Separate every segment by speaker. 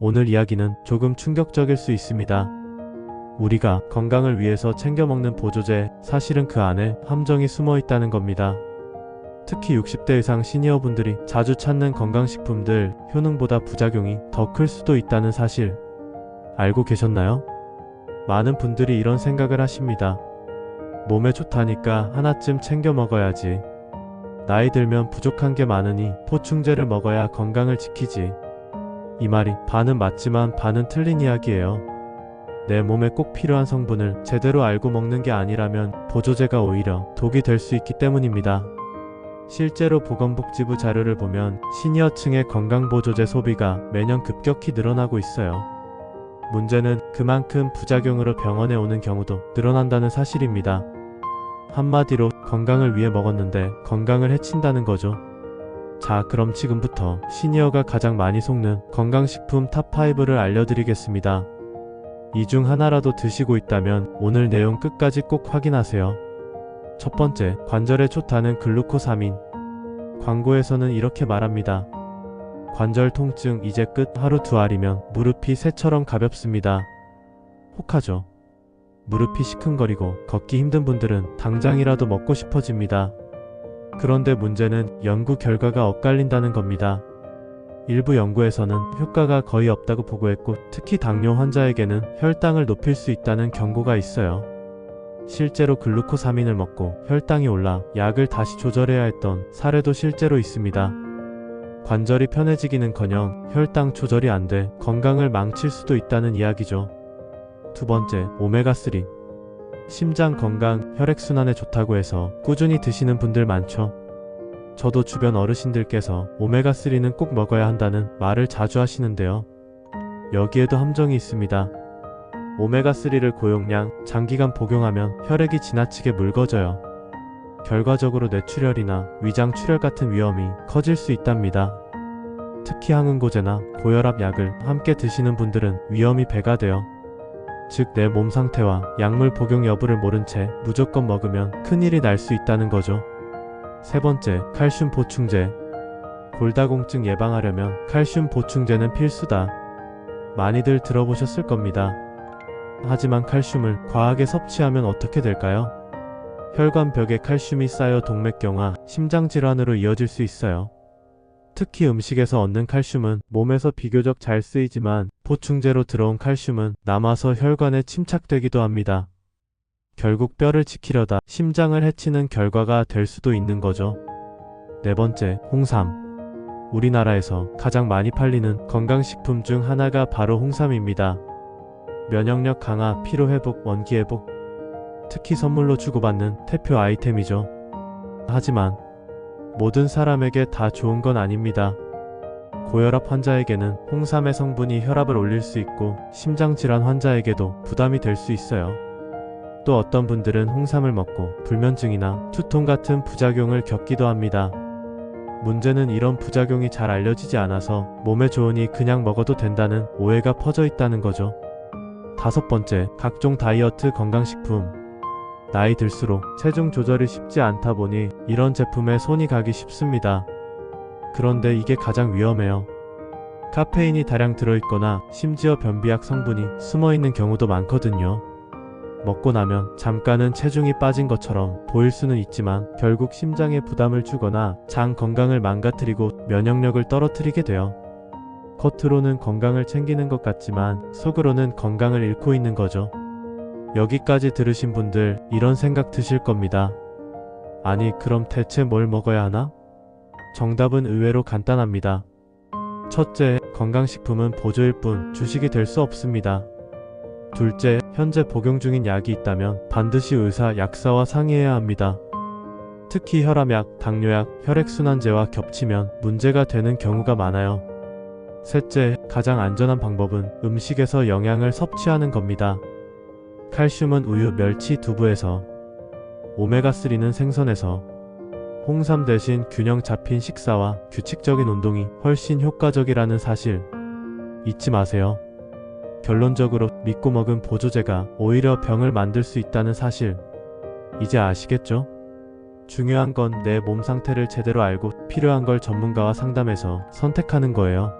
Speaker 1: 오늘 이야기는 조금 충격적일 수 있습니다. 우리가 건강을 위해서 챙겨 먹는 보조제, 사실은 그 안에 함정이 숨어 있다는 겁니다. 특히 60대 이상 시니어분들이 자주 찾는 건강식품들, 효능보다 부작용이 더 클 수도 있다는 사실 알고 계셨나요? 많은 분들이 이런 생각을 하십니다. 몸에 좋다니까 하나쯤 챙겨 먹어야지. 나이 들면 부족한 게 많으니 보충제를 먹어야 건강을 지키지. 이 말이 반은 맞지만 반은 틀린 이야기예요. 내 몸에 꼭 필요한 성분을 제대로 알고 먹는 게 아니라면 보조제가 오히려 독이 될 수 있기 때문입니다. 실제로 보건복지부 자료를 보면 시니어층의 건강보조제 소비가 매년 급격히 늘어나고 있어요. 문제는 그만큼 부작용으로 병원에 오는 경우도 늘어난다는 사실입니다. 한마디로 건강을 위해 먹었는데 건강을 해친다는 거죠. 자, 그럼 지금부터 시니어가 가장 많이 속는 건강식품 탑5를 알려드리겠습니다. 이 중 하나라도 드시고 있다면 오늘 내용 끝까지 꼭 확인하세요. 첫 번째, 관절에 좋다는 글루코사민. 광고에서는 이렇게 말합니다. 관절 통증 이제 끝, 하루 두 알이면 무릎이 새처럼 가볍습니다. 혹하죠? 무릎이 시큰거리고 걷기 힘든 분들은 당장이라도 먹고 싶어집니다. 그런데 문제는 연구 결과가 엇갈린다는 겁니다. 일부 연구에서는 효과가 거의 없다고 보고했고, 특히 당뇨 환자에게는 혈당을 높일 수 있다는 경고가 있어요. 실제로 글루코사민을 먹고 혈당이 올라 약을 다시 조절해야 했던 사례도 실제로 있습니다. 관절이 편해지기는커녕 혈당 조절이 안 돼 건강을 망칠 수도 있다는 이야기죠. 두 번째, 오메가3. 심장 건강, 혈액순환에 좋다고 해서 꾸준히 드시는 분들 많죠. 저도 주변 어르신들께서 오메가3는 꼭 먹어야 한다는 말을 자주 하시는데요. 여기에도 함정이 있습니다. 오메가3를 고용량, 장기간 복용하면 혈액이 지나치게 묽어져요. 결과적으로 뇌출혈이나 위장 출혈 같은 위험이 커질 수 있답니다. 특히 항응고제나 고혈압 약을 함께 드시는 분들은 위험이 배가 돼요. 즉, 내 몸 상태와 약물 복용 여부를 모른 채 무조건 먹으면 큰일이 날 수 있다는 거죠. 세 번째, 칼슘 보충제. 골다공증 예방하려면 칼슘 보충제는 필수다. 많이들 들어보셨을 겁니다. 하지만 칼슘을 과하게 섭취하면 어떻게 될까요? 혈관벽에 칼슘이 쌓여 동맥경화, 심장질환으로 이어질 수 있어요. 특히 음식에서 얻는 칼슘은 몸에서 비교적 잘 쓰이지만 보충제로 들어온 칼슘은 남아서 혈관에 침착되기도 합니다. 결국 뼈를 지키려다 심장을 해치는 결과가 될 수도 있는 거죠. 네 번째, 홍삼. 우리나라에서 가장 많이 팔리는 건강식품 중 하나가 바로 홍삼입니다. 면역력 강화, 피로회복, 원기회복, 특히 선물로 주고받는 대표 아이템이죠. 하지만 모든 사람에게 다 좋은 건 아닙니다. 고혈압 환자에게는 홍삼의 성분이 혈압을 올릴 수 있고, 심장질환 환자에게도 부담이 될 수 있어요. 또 어떤 분들은 홍삼을 먹고 불면증이나 두통 같은 부작용을 겪기도 합니다. 문제는 이런 부작용이 잘 알려지지 않아서 몸에 좋으니 그냥 먹어도 된다는 오해가 퍼져 있다는 거죠. 다섯 번째, 각종 다이어트 건강식품. 나이 들수록 체중 조절이 쉽지 않다 보니 이런 제품에 손이 가기 쉽습니다. 그런데 이게 가장 위험해요. 카페인이 다량 들어있거나 심지어 변비약 성분이 숨어있는 경우도 많거든요. 먹고 나면 잠깐은 체중이 빠진 것처럼 보일 수는 있지만 결국 심장에 부담을 주거나 장 건강을 망가뜨리고 면역력을 떨어뜨리게 돼요. 겉으로는 건강을 챙기는 것 같지만 속으로는 건강을 잃고 있는 거죠. 여기까지 들으신 분들 이런 생각 드실 겁니다. 아니, 그럼 대체 뭘 먹어야 하나? 정답은 의외로 간단합니다. 첫째, 건강식품은 보조일 뿐 주식이 될 수 없습니다. 둘째, 현재 복용 중인 약이 있다면 반드시 의사, 약사와 상의해야 합니다. 특히 혈압약, 당뇨약, 혈액순환제와 겹치면 문제가 되는 경우가 많아요. 셋째, 가장 안전한 방법은 음식에서 영양을 섭취하는 겁니다. 칼슘은 우유, 멸치, 두부에서, 오메가3는 생선에서, 홍삼 대신 균형 잡힌 식사와 규칙적인 운동이 훨씬 효과적이라는 사실 잊지 마세요. 결론적으로 믿고 먹은 보조제가 오히려 병을 만들 수 있다는 사실 이제 아시겠죠? 중요한 건 내 몸 상태를 제대로 알고 필요한 걸 전문가와 상담해서 선택하는 거예요.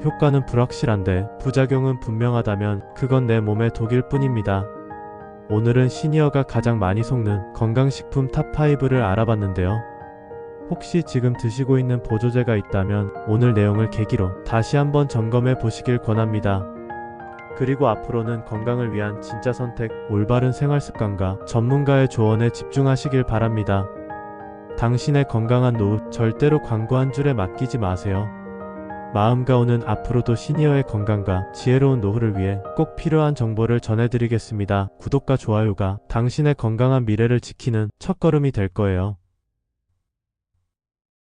Speaker 1: 효과는 불확실한데 부작용은 분명하다면 그건 내 몸의 독일 뿐입니다. 오늘은 시니어가 가장 많이 속는 건강식품 탑5를 알아봤는데요. 혹시 지금 드시고 있는 보조제가 있다면 오늘 내용을 계기로 다시 한번 점검해 보시길 권합니다. 그리고 앞으로는 건강을 위한 진짜 선택, 올바른 생활 습관과 전문가의 조언에 집중하시길 바랍니다. 당신의 건강한 노후 절대로 광고 한 줄에 맡기지 마세요. 마음과 오는 앞으로도 시니어의 건강과 지혜로운 노후를 위해 꼭 필요한 정보를 전해드리겠습니다. 구독과 좋아요가 당신의 건강한 미래를 지키는 첫걸음이 될 거예요.